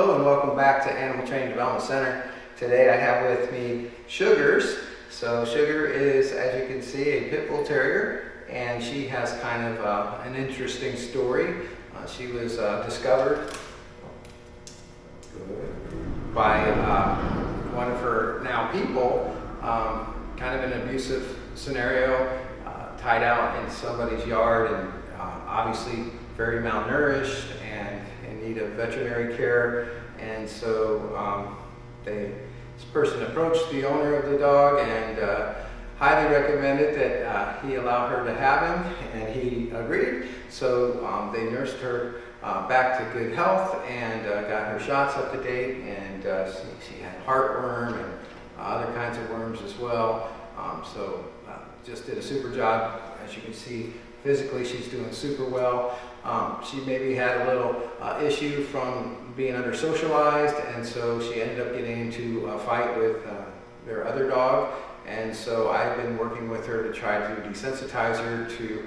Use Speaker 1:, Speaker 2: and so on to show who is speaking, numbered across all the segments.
Speaker 1: Hello and welcome back to Animal Training Development Center. Today I have with me Sugars. So Sugar is, as you can see, a pit bull terrier, and she has kind of an interesting story. She was discovered by one of her now people, kind of an abusive scenario, tied out in somebody's yard, and obviously very malnourished and in need of veterinary care. And so this person approached the owner of the dog and highly recommended that he allow her to have him, and he agreed. So they nursed her back to good health and got her shots up to date, and she had heartworm and other kinds of worms as well. So just did a super job. As you can see, physically she's doing super well. She maybe had a little issue from being under socialized, and so she ended up getting into a fight with their other dog. And so I've been working with her to try to desensitize her to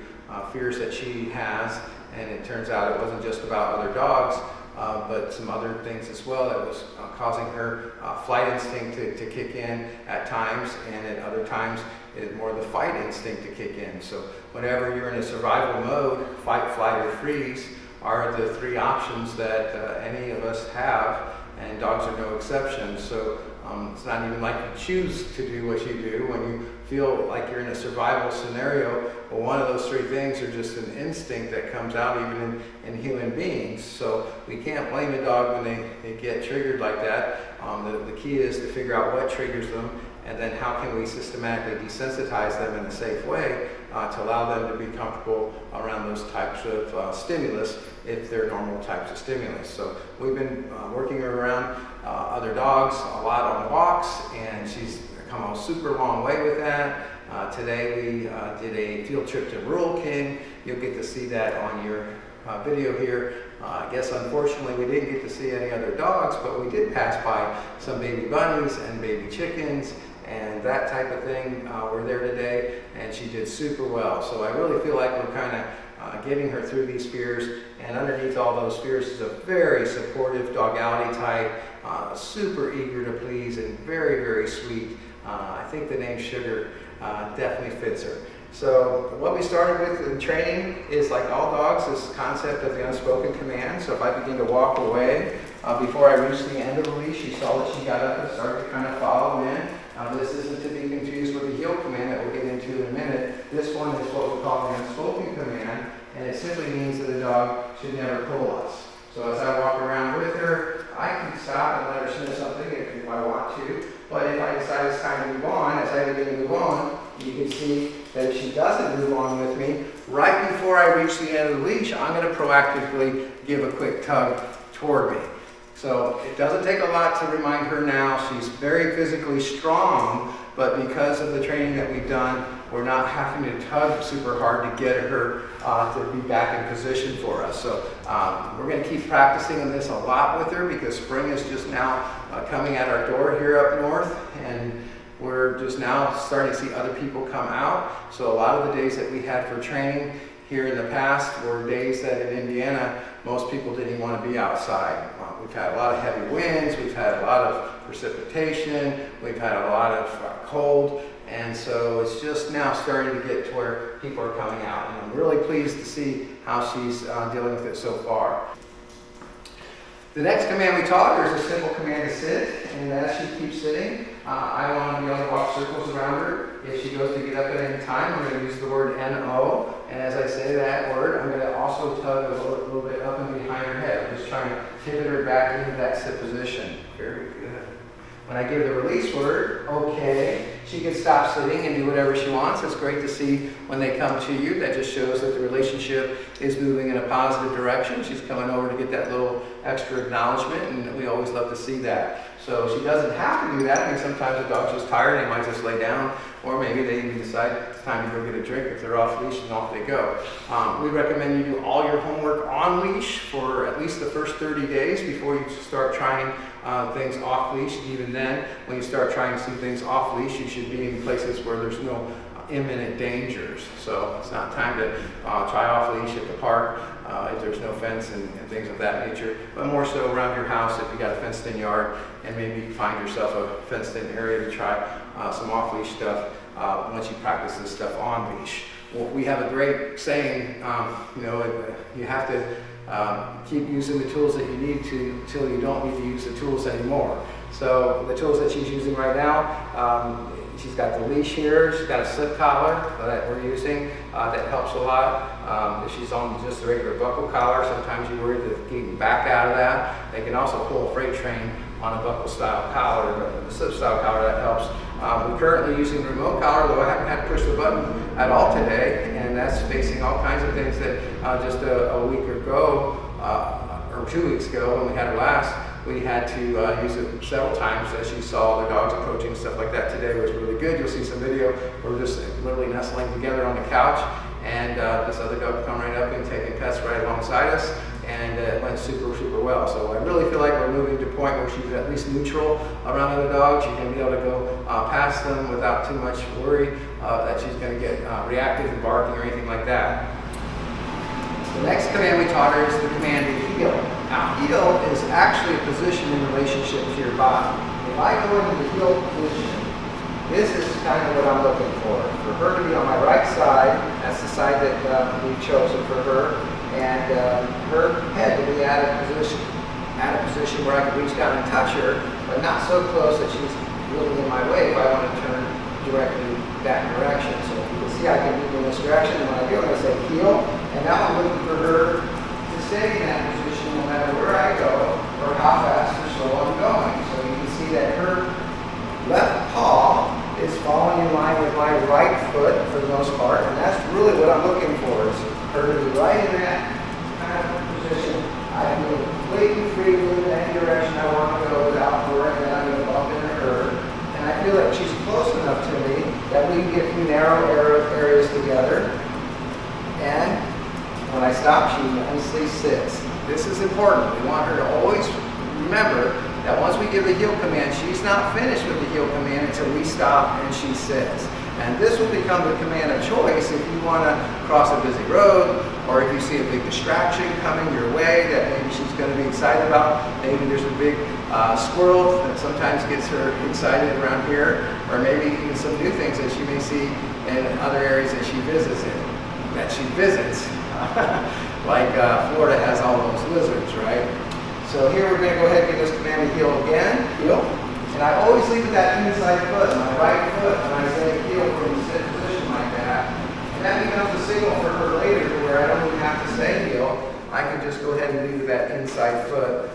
Speaker 1: fears that she has. And it turns out it wasn't just about other dogs, but some other things as well that was causing her flight instinct to kick in at times, and at other times it's more the fight instinct to kick in. So whenever you're in a survival mode, fight, flight, or freeze are the three options that any of us have, and dogs are no exception. So it's not even like you choose to do what you do when you feel like you're in a survival scenario. Well, one of those three things are just an instinct that comes out even in human beings. So we can't blame a dog when they get triggered like that. The key is to figure out what triggers them, and then how can we systematically desensitize them in a safe way to allow them to be comfortable around those types of stimulus, if they're normal types of stimulus. So we've been working her around other dogs a lot on walks, and she's come a super long way with that. Today we did a field trip to Rural King. You'll get to see that on your video here. I guess unfortunately we didn't get to see any other dogs, but we did pass by some baby bunnies and baby chickens and that type of thing. We're there today, and she did super well. So I really feel like we're kind of getting her through these fears, and underneath all those fears is a very supportive dogality type, super eager to please, and very, very sweet. I think the name Sugar definitely fits her. So what we started with in training is, like all dogs, this concept of the unspoken command. So if I begin to walk away, before I reached the end of the leash, she saw that she got up and started to kind of follow in. This isn't to be confused with the heel command that we'll get into in a minute. This one is what we call the unspoken command, and it simply means that the dog should never pull us. So as I walk around with her, I can stop and let her sniff something if I want to, but if I decide it's time to move on, as I begin to move on, you can see that if she doesn't move on with me, right before I reach the end of the leash, I'm going to proactively give a quick tug toward me. So it doesn't take a lot to remind her now. She's very physically strong, but because of the training that we've done, we're not having to tug super hard to get her to be back in position for us. So we're going to keep practicing on this a lot with her, because spring is just now coming at our door here up north, and we're just now starting to see other people come out. So a lot of the days that we had for training here in the past were days that in Indiana, most people didn't want to be outside. We've had a lot of heavy winds, we've had a lot of precipitation, we've had a lot of cold, and so it's just now starting to get to where people are coming out. And I'm really pleased to see how she's dealing with it so far. The next command we taught her is a simple command to sit, and as she keeps sitting, I want to be able to walk circles around her. If she goes to get up at any time, I'm going to use the word N-O, and as I say that word, I'm going to also tug a little bit up and behind her head. I'm just trying to pivot her back into that sit position. Very good. When I give the release word, okay, she can stop sitting and do whatever she wants. It's great to see when they come to you. That just shows that the relationship is moving in a positive direction. She's coming over to get that little extra acknowledgement, and we always love to see that. So she doesn't have to do that. I mean, sometimes a dog's just tired and they might just lay down, or maybe they even decide it's time to go get a drink if they're off leash, and off they go. We recommend you do all your homework on leash for at least the first 30 days before you start trying things off leash. Even then, when you start trying some things off leash, you should be in places where there's no imminent dangers. So it's not time to try off leash at the park if there's no fence and things of that nature, but more so around your house if you got a fenced in yard, and maybe find yourself a fenced in area to try some off leash stuff once you practice this stuff on leash. Well, we have a great saying, you have to keep using the tools that you need to until you don't need to use the tools anymore. So the tools that she's using right now, she's got the leash here, she's got a slip collar that we're using that helps a lot. If she's on just the regular buckle collar, sometimes you're worried that getting back out of that. They can also pull a freight train on a buckle style collar, but the slip style collar, that helps. We're currently using the remote collar, though I haven't had to push the button at all today, and that's facing all kinds of things that just a week ago, or 2 weeks ago when we had her last, we had to use it several times as you saw the dogs approaching and stuff like that. Today was really good. You'll see some video where we're just literally nestling together on the couch, and this other dog come right up and taking pets right alongside us, and it went super, super well. So I really feel like we're moving to a point where she's at least neutral around other dogs. She's going to be able to go past them without too much worry that she's going to get reactive and barking or anything like that. The next command we taught her is the command to heel. Now, heel is actually a position in relationship to your body. If I go into the heel position, this is kind of what I'm looking for. For her to be on my right side, that's the side that we've chosen for her, and her head to be at a position where I can reach down and touch her, but not so close that she's really in my way if I want to turn directly that direction. So if you can see, I can move in this direction, and when I do, I'm going to say heel, and now I'm looking for her to stay in that position no matter where I go or how fast or slow I'm going. So you can see that her left paw is falling in line with my right foot for the most part, and that's really what I'm looking for, is her to be right in that kind of position. I feel completely free to move in any direction I want to go without worrying that I'm going to bump into her. And I feel like she's close enough to me that we can get through narrow areas together. And when I stop, she nicely sits. This is important. We want her to always remember that once we give the heel command, she's not finished with the heel command until we stop and she sits. And this will become the command of choice if you want to cross a busy road, or if you see a big distraction coming your way that maybe she's going to be excited about. Maybe there's a big squirrel that sometimes gets her excited around here, or maybe even some new things that she may see in other areas that she visits. Like Florida has all those lizards, right? So here we're going to go ahead and give this command to heel again, heel. And I always leave that inside foot, my right foot, when I say heel from the sit position like that. And that becomes a signal for her later to where I don't even have to say heel. I can just go ahead and leave that inside foot,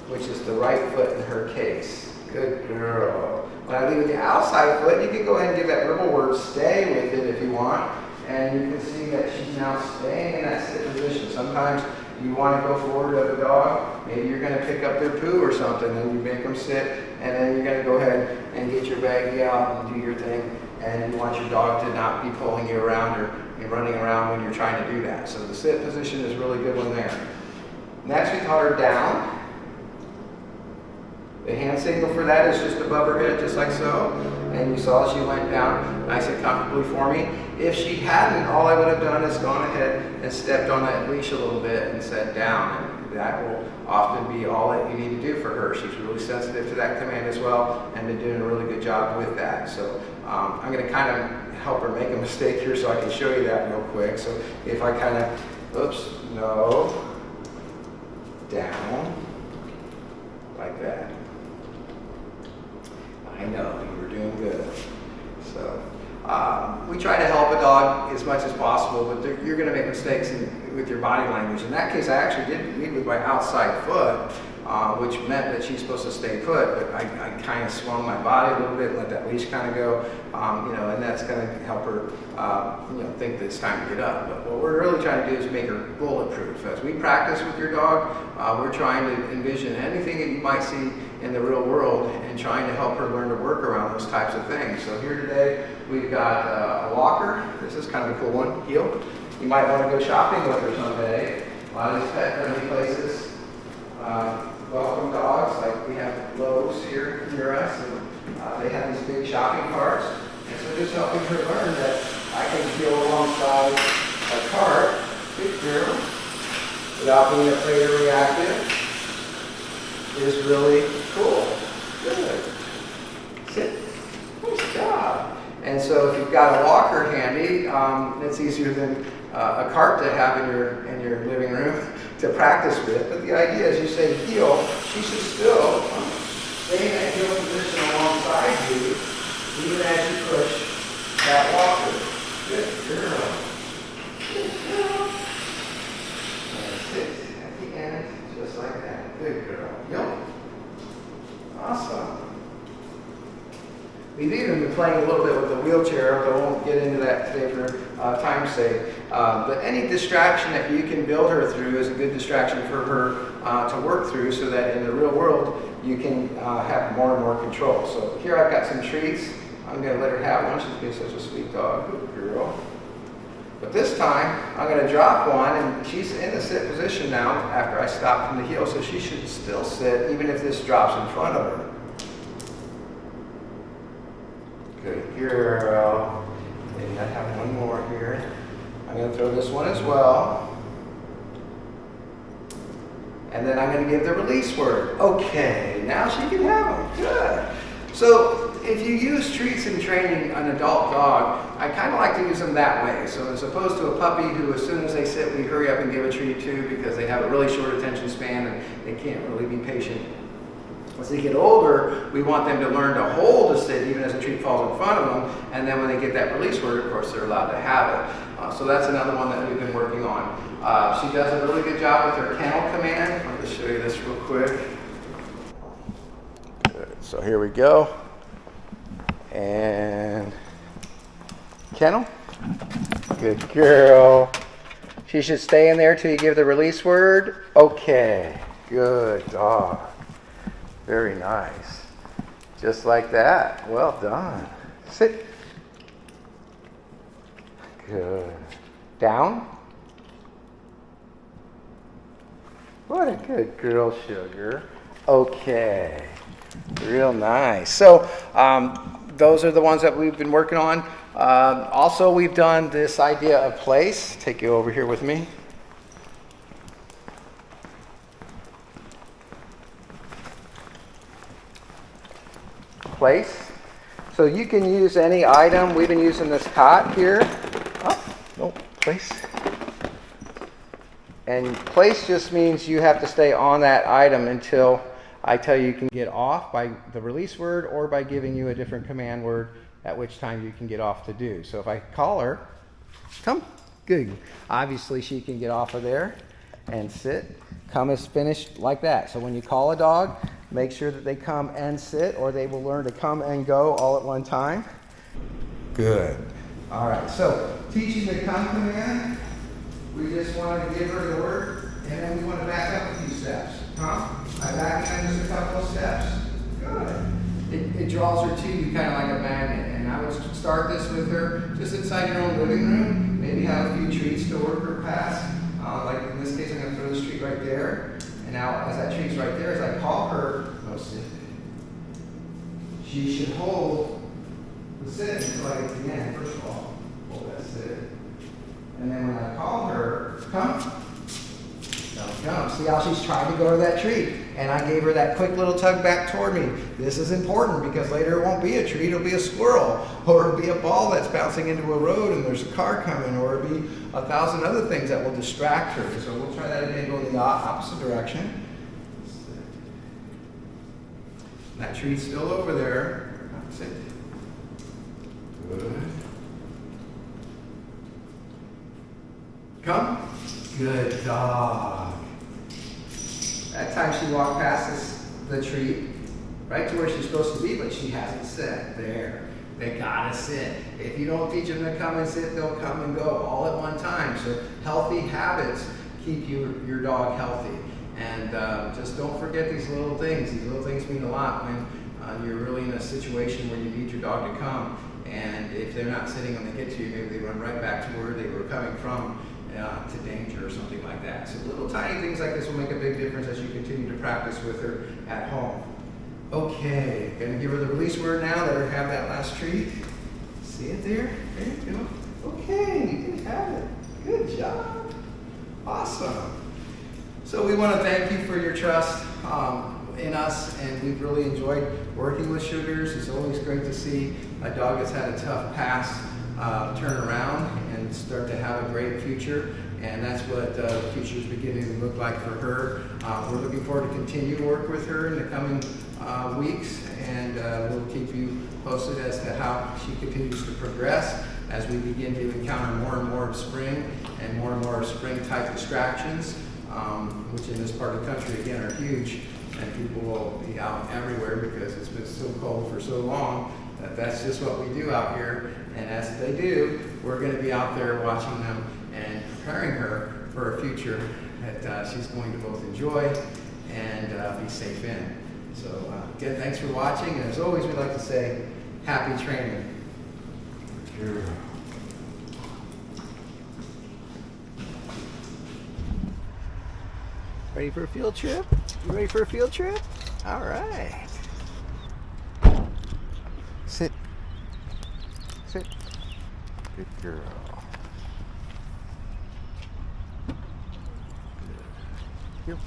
Speaker 1: which is the right foot in her case. Good girl. When I leave the outside foot, you can go ahead and give that verbal word stay with it if you want. And you can see that she's now staying in that sit position. Sometimes you want to go forward of a dog, maybe you're going to pick up their poo or something, and you make them sit, and then you're going to go ahead and get your baggie out and do your thing, and you want your dog to not be pulling you around or running around when you're trying to do that. So the sit position is a really good one there. Next, we taught her down. The hand signal for that is just above her head, just like so. And you saw she went down nice and comfortably for me. If she hadn't, all I would have done is gone ahead and stepped on that leash a little bit and said down. And that will often be all that you need to do for her. She's really sensitive to that command as well, and been doing a really good job with that. So I'm going to kind of help her make a mistake here so I can show you that real quick. So if I kind of, oops, no, down, like that. I know, you were doing good. So we try to help a dog as much as possible, but you're going to make mistakes with your body language. In that case, I actually did lead with my outside foot, which meant that she's supposed to stay put, but I kind of swung my body a little bit and let that leash kind of go, and that's going to help her, think that it's time to get up. But what we're really trying to do is make her bulletproof. As we practice with your dog, we're trying to envision anything that you might see in the real world and trying to help her learn to work around those types of things. So here today, we've got a walker. This is kind of a cool one, heel. You might want to go shopping with her someday. A lot of these pet-friendly places welcome dogs, like we have Lowe's here near us, and they have these big shopping carts. And so just helping her learn that I can go alongside a cart, good girl, without being afraid or reactive is really cool. Good. Sit. Nice job. And so if you've got a walker handy, it's easier than a cart to have in your living room to practice with. But the idea is you say heel, she should still stay in that heel position alongside you, even as you push that walker. Good girl. Good girl. And sit at the end, just like that. Good girl. Yep. Awesome. We've even been playing a little bit with the wheelchair, but I won't get into that today for time's sake. But any distraction that you can build her through is a good distraction for her to work through, so that in the real world you can have more and more control. So here I've got some treats. I'm going to let her have one. She's being such a sweet dog. Good girl. But this time I'm going to drop one, and she's in the sit position now after I stop from the heel, so she should still sit even if this drops in front of her. Good girl. And I have one more here. I'm going to throw this one as well. And then I'm going to give the release word. Okay, now she can have them. Good. So if you use treats in training an adult dog, I kind of like to use them that way. So as opposed to a puppy who, as soon as they sit, we hurry up and give a treat to because they have a really short attention span and they can't really be patient. As they get older, we want them to learn to hold a sit even as a treat falls in front of them, and then when they get that release word, of course, they're allowed to have it. So that's another one that we've been working on. She does a really good job with her kennel command. Let me show you this real quick. Good. So here we go. And kennel. Good girl. She should stay in there till you give the release word. Okay. Good dog. Very nice. Just like that. Well done. Sit. Good. Down. What a good girl, Sugar. Okay. Real nice. So those are the ones that we've been working on. Also, we've done this idea of place. Take you over here with me. Place. So you can use any item. We've been using this cot here. Oh, no, place. And place just means you have to stay on that item until I tell you can get off by the release word or by giving you a different command word, at which time you can get off to do. So if I call her, come, good. Obviously she can get off of there and sit. Come is finished like that. So when you call a dog, make sure that they come and sit, or they will learn to come and go all at one time. Good. All right, so teaching the come command, we just want to give her the word, and then we want to back up a few steps. Come. I back in just a couple of steps. Good. It draws her to you kind of like a magnet, and I would start this with her just inside your own living room. Maybe have a few treats to work her past. Like in this case, I'm going to throw this treat right there. And now, as that treat's right there, as I call her, no sit. She should hold the sit until I get to the end. First of all, hold that sit. And then when I call her, come. Don't come. See how she's trying to go to that treat. And I gave her that quick little tug back toward me. This is important because later it won't be a treat, it'll be a squirrel. Or it'll be a ball that's bouncing into a road and there's a car coming. Or it'll be 1,000 other things that will distract her. So we'll try that again, go in the opposite direction. That treat's still over there. Sit. Good. Come. Good dog. That time she walked past the treat, right to where she's supposed to be, but she hasn't sit. There. They gotta sit. If you don't teach them to come and sit, they'll come and go all at one time. So healthy habits keep your dog healthy. And just don't forget these little things. These little things mean a lot when you're really in a situation where you need your dog to come. And if they're not sitting when they get to you, maybe they run right back to where they were coming from. To danger or something like that. So little tiny things like this will make a big difference as you continue to practice with her at home. Okay, gonna give her the release word now, let her have that last treat. See it there? There you go. Okay, you did have it. Good job. Awesome. So we want to thank you for your trust in us, and we've really enjoyed working with Sugars. It's always great to see a dog that's had a tough past turn around and start to have a great future. And that's what the future is beginning to look like for her. We're looking forward to continue to work with her in the coming weeks, and we'll keep you posted as to how she continues to progress as we begin to encounter more and more of spring and more spring type distractions, which in this part of the country again are huge, and people will be out everywhere because it's been so cold for so long that that's just what we do out here. And as they do, we're going to be out there watching them and preparing her for a future that she's going to both enjoy and be safe in. So again, thanks for watching, and as always, we'd like to say, happy training. Sure. Ready for a field trip? You ready for a field trip? All right. Sit. Sit. Good girl. Good.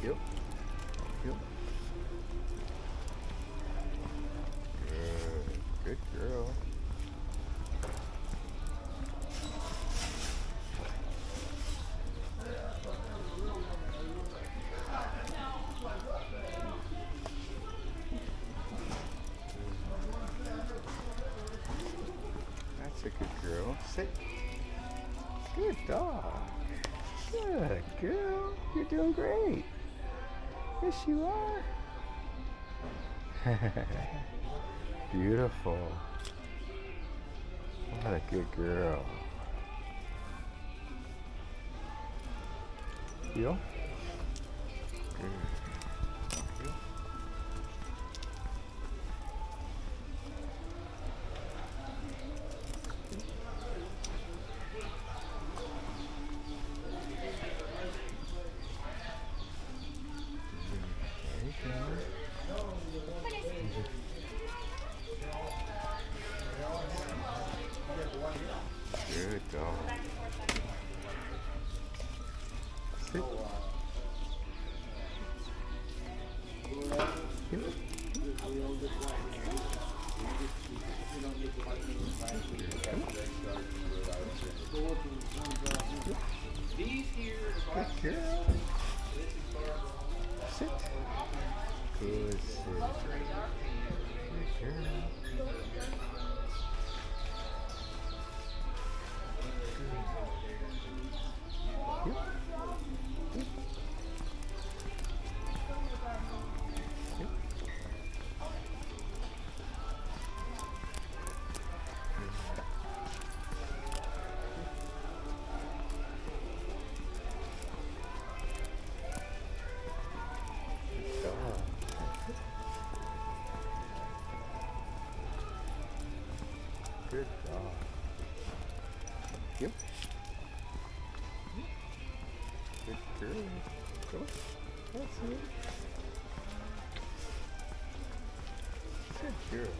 Speaker 1: Yep. Yep. Good. Good girl. That's a good girl. Sit. Good dog. Good girl. You're doing great. Yes, you are. Beautiful. What a good girl. Feel? Good. Feel? Good dog. Sit. Yep. Good girl. Sit. Good sit. Good girl. Good dog. Yep. Good girl. Go. That's it. Good girl.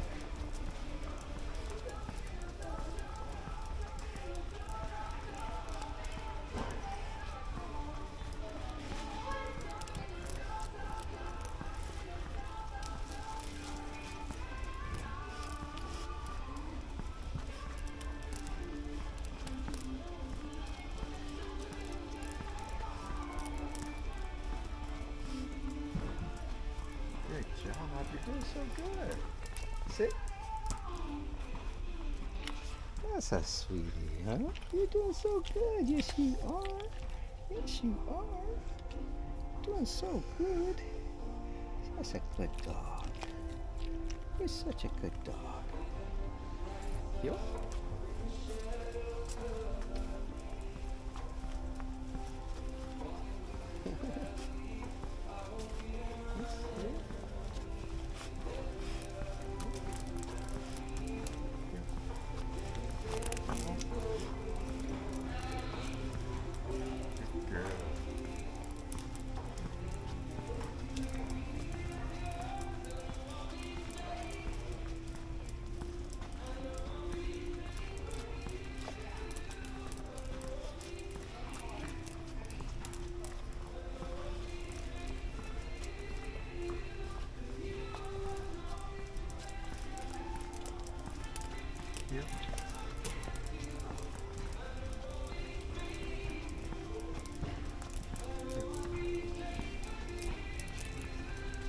Speaker 1: Good job. You're doing so good.
Speaker 2: Sit. That's a sweetie, huh? You're doing so good. Yes, you are. Yes, you are. Doing so good. That's a good dog. You're such a good dog. Yep. Yep.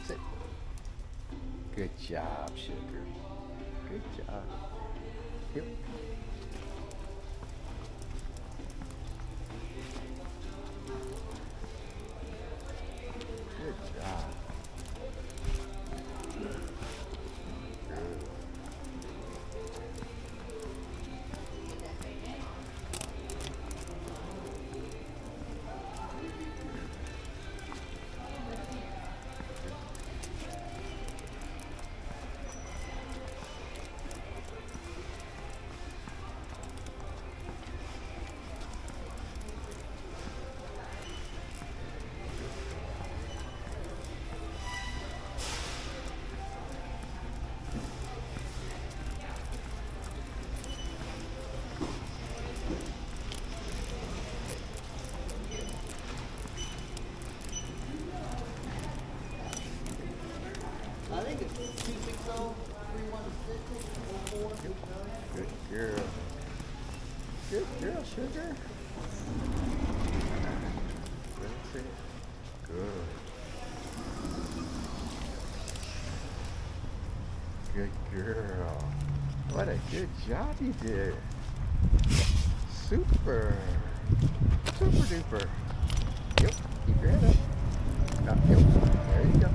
Speaker 2: Sit. Good job, sugar. Good job. Yep. Good job.
Speaker 3: I think it's 260-316-04.
Speaker 2: Good girl. Good girl, sugar. That's it. Good. Good girl. What a good job you did. Super. Super duper. Yep. Keep your head up. Yep. There you go.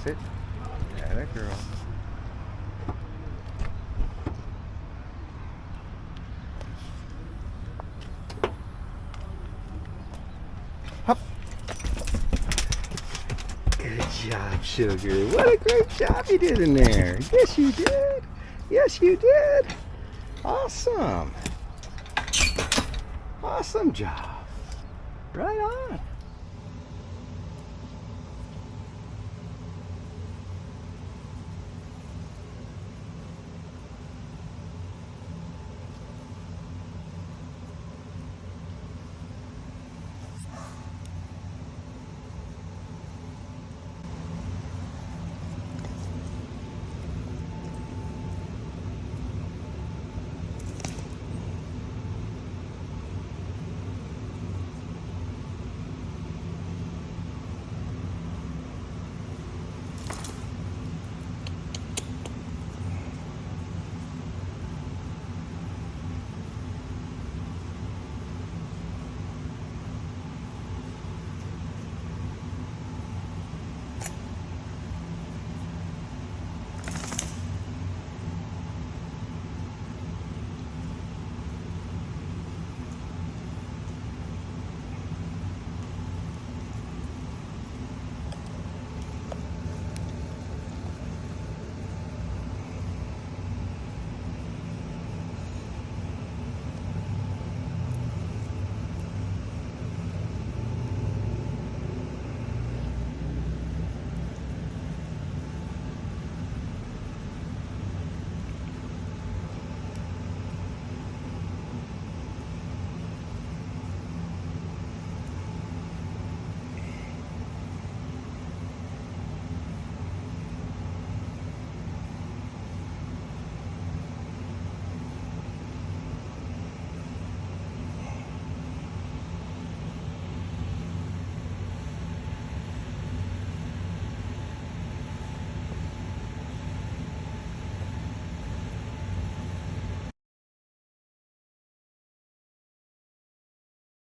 Speaker 2: Sit. Atta girl. Hop. Good job, sugar. What a great job you did in there. Yes, you did. Yes, you did. Awesome. Awesome job. Right on.